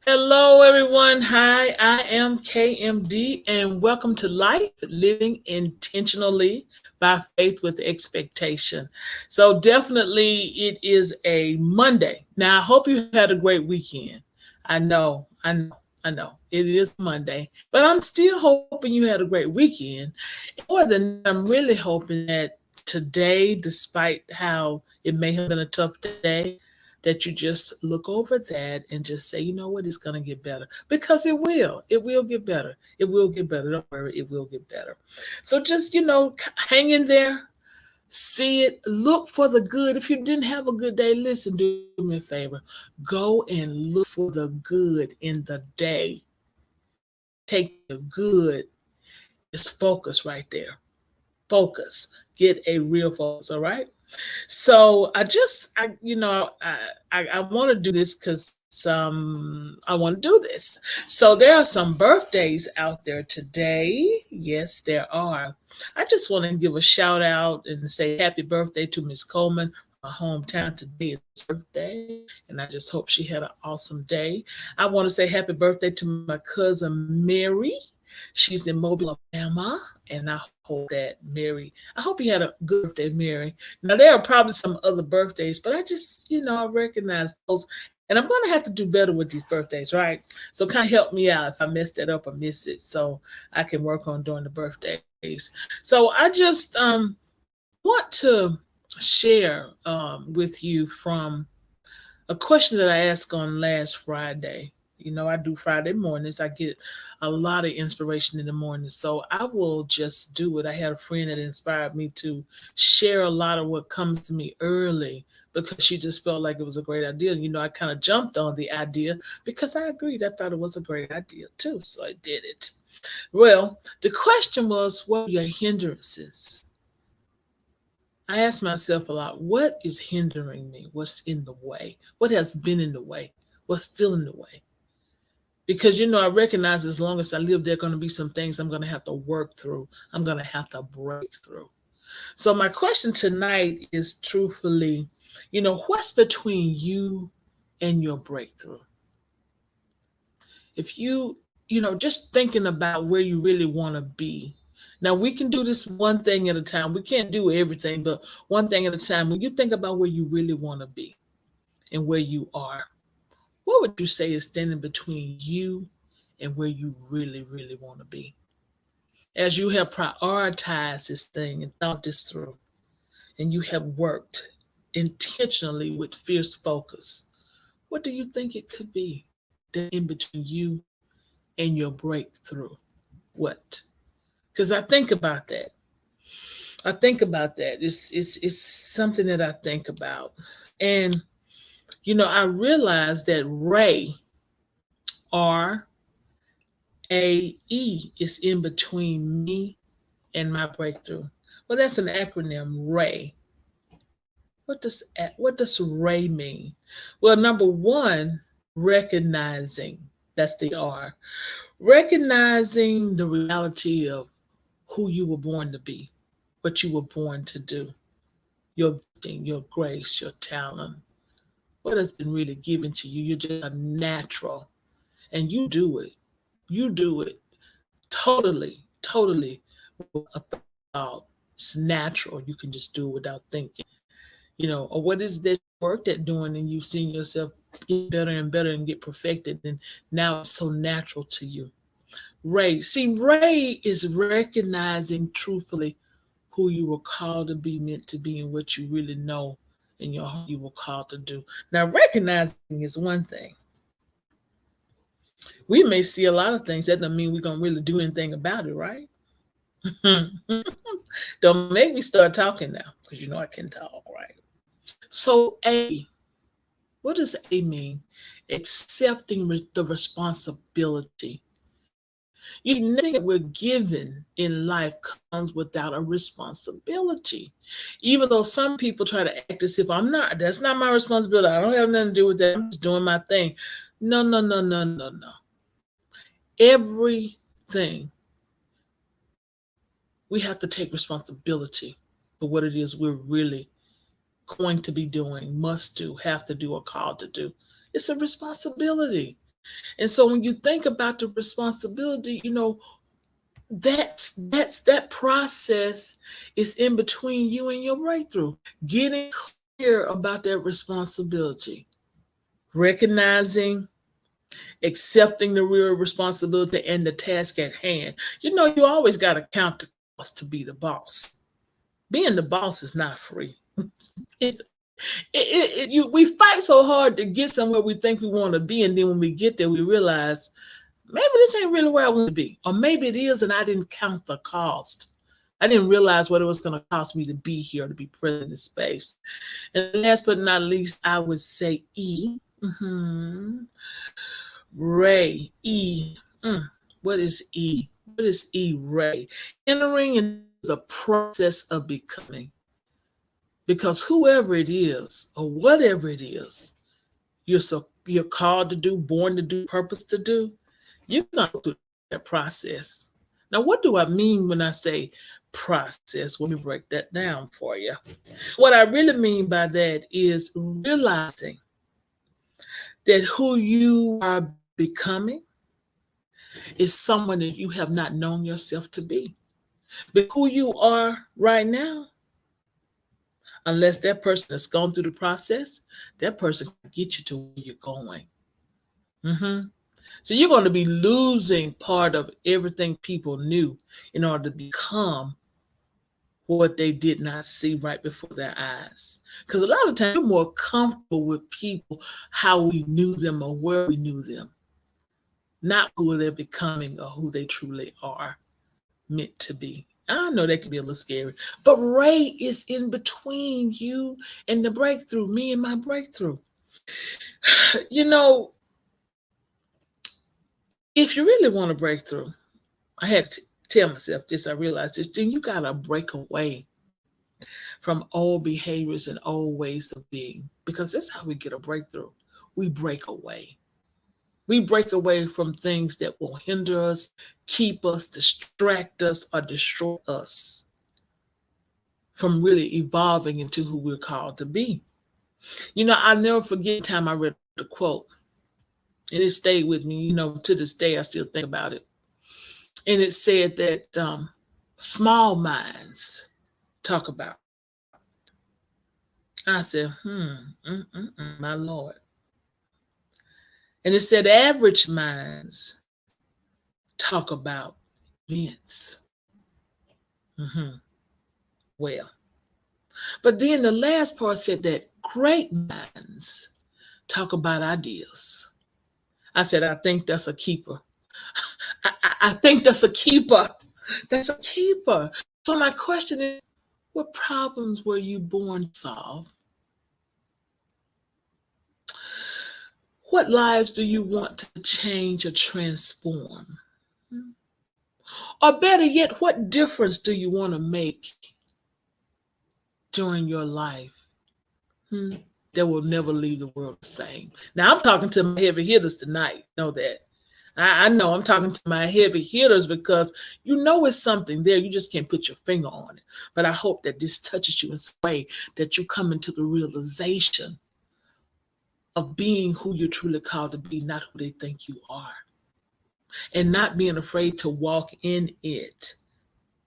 Hello, everyone. Hi, I am KMD, and welcome to Life Living Intentionally by Faith with Expectation. So, definitely, it is a Monday. Now, I hope you had a great weekend. I know. It is Monday, but I'm still hoping you had a great weekend. More than that, I'm really hoping that today, despite how it may have been a tough day, that you just look over that and just say, you know what, it's going to get better because it will. It will get better. It will get better. Don't worry, it will get better. So just, hang in there, see it, look for the good. If you didn't have a good day, listen, do me a favor. Go and look for the good in the day. Take the good and just focus right there. Focus. Get a real focus, all right? So I just, I want to do this because I want to do this. So there are some birthdays out there today. Yes, there are. I just want to give a shout out and say happy birthday to Miss Coleman, my hometown. Today is her birthday, and I just hope she had an awesome day. I want to say happy birthday to my cousin Mary. She's in Mobile, Alabama, and I hope that Mary, I hope you had a good birthday, Mary. Now there are probably some other birthdays, but I just, I recognize those, and I'm going to have to do better with these birthdays, right? So kind of help me out if I mess that up or miss it, so I can work on doing the birthdays. So I just want to share with you from a question that I asked on last Friday. I do Friday mornings. I get a lot of inspiration in the morning. So I will just do it. I had a friend that inspired me to share a lot of what comes to me early because she just felt like it was a great idea. I kind of jumped on the idea because I agreed. I thought it was a great idea too. So I did it. Well, the question was, what are your hindrances? I ask myself a lot, what is hindering me? What's in the way? What has been in the way? What's still in the way? Because, I recognize as long as I live, there are going to be some things I'm going to have to work through. I'm going to have to break through. So, my question tonight is truthfully, what's between you and your breakthrough? If just thinking about where you really want to be. Now, we can do this one thing at a time. We can't do everything, but one thing at a time. When you think about where you really want to be and where you are, what would you say is standing between you and where you really, really want to be? As you have prioritized this thing and thought this through, and you have worked intentionally with fierce focus, what do you think it could be that in between you and your breakthrough? What? Because I think about that. I think about that. It's something that I think about. And I realize that Ray, RAE, is in between me and my breakthrough. Well, that's an acronym, Ray. What does Ray mean? Well, number one, recognizing. That's the R. Recognizing the reality of who you were born to be, what you were born to do, your gifting, your grace, your talent, what has been really given to you. You're just a natural, and you do it. You do it totally, totally with a thought. It's natural. You can just do it without thinking. Or what is that you worked at doing and you've seen yourself get better and better and get perfected, and now it's so natural to you. Ray. See, Ray is recognizing truthfully who you were called to be, meant to be, and what you really know in your heart you were called to do. Now, recognizing is one thing. We may see a lot of things. That doesn't mean we're going to really do anything about it, right? Don't make me start talking now because I can talk, right? So, what does A mean? Accepting the responsibility. Nothing that we're given in life comes without a responsibility. Even though some people try to act as if that's not my responsibility. I don't have nothing to do with that. I'm just doing my thing. No, no, no, no, no, no. Everything, we have to take responsibility for what it is we're really going to be doing, must do, have to do, or called to do. It's a responsibility. And so when you think about the responsibility, that process is in between you and your breakthrough. Getting clear about that responsibility, recognizing, accepting the real responsibility and the task at hand. You always got to count the cost to be the boss. Being the boss is not free. It's we fight so hard to get somewhere we think we want to be, and then when we get there, we realize maybe this ain't really where I want to be, or maybe it is, and I didn't count the cost. I didn't realize what it was going to cost me to be here, to be present in this space. And last but not least, I would say E. Ray. E. What is E? What is E? Ray. Entering into the process of becoming. Because whoever it is, or whatever it is, you're called to do, born to do, purpose to do, you're going to go through that process. Now, what do I mean when I say process? Let me break that down for you. What I really mean by that is realizing that who you are becoming is someone that you have not known yourself to be. But who you are right now, unless that person has gone through the process, that person can get you to where you're going. Mm-hmm. So you're going to be losing part of everything people knew in order to become what they did not see right before their eyes. Because a lot of times we're more comfortable with people, how we knew them or where we knew them, not who they're becoming or who they truly are meant to be. I know that can be a little scary, but Ray is in between you and the breakthrough, me and my breakthrough. You know, if you really want a breakthrough, I had to tell myself this, I realized this, then you got to break away from old behaviors and old ways of being, because that's how we get a breakthrough. We break away. We break away from things that will hinder us, keep us, distract us, or destroy us from really evolving into who we're called to be. I'll never forget the time I read the quote, and it stayed with me. To this day, I still think about it. And it said that small minds talk about. I said, my Lord. And it said average minds talk about events. Mm-hmm. Well, but then the last part said that great minds talk about ideas. I said, I think that's a keeper. I think that's a keeper. That's a keeper. So my question is, what problems were you born to solve? What lives do you want to change or transform? Or better yet, what difference do you want to make during your life that will never leave the world the same? Now, I'm talking to my heavy hitters tonight. Know that. I know I'm talking to my heavy hitters because it's something there. You just can't put your finger on it. But I hope that this touches you in some way that you come into the realization of being who you're truly called to be, not who they think you are. And not being afraid to walk in it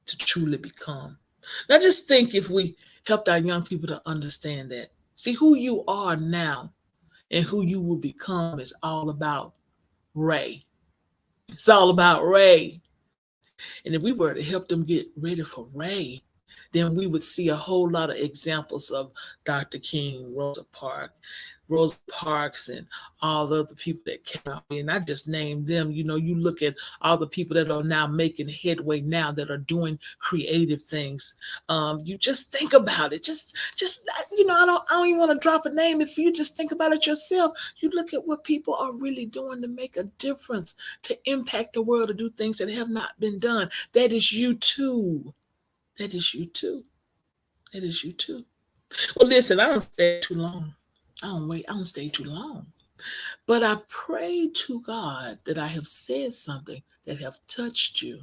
to truly become. Now, just think if we helped our young people to understand that. See, who you are now and who you will become is all about Ray. It's all about Ray. And if we were to help them get ready for Ray, then we would see a whole lot of examples of Dr. King, Rosa Parks, and all the other people that came out. And I just named them. You look at all the people that are now making headway now, that are doing creative things. You just think about it. I don't even want to drop a name. If you just think about it yourself, you look at what people are really doing to make a difference, to impact the world, to do things that have not been done. That is you too. That is you too. That is you too. Well, listen, I don't stay too long. I don't stay too long. But I pray to God that I have said something that have touched you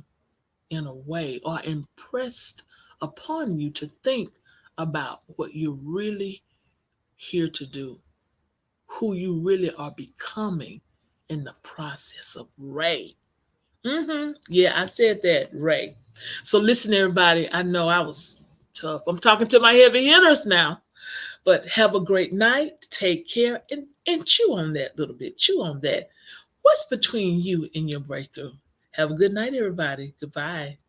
in a way, or impressed upon you to think about what you're really here to do, who you really are becoming in the process of Ray. Yeah, I said that, Ray. So listen, everybody, I know I was tough. I'm talking to my heavy hitters now. But have a great night. Take care and chew on that a little bit. Chew on that. What's between you and your breakthrough? Have a good night, everybody. Goodbye.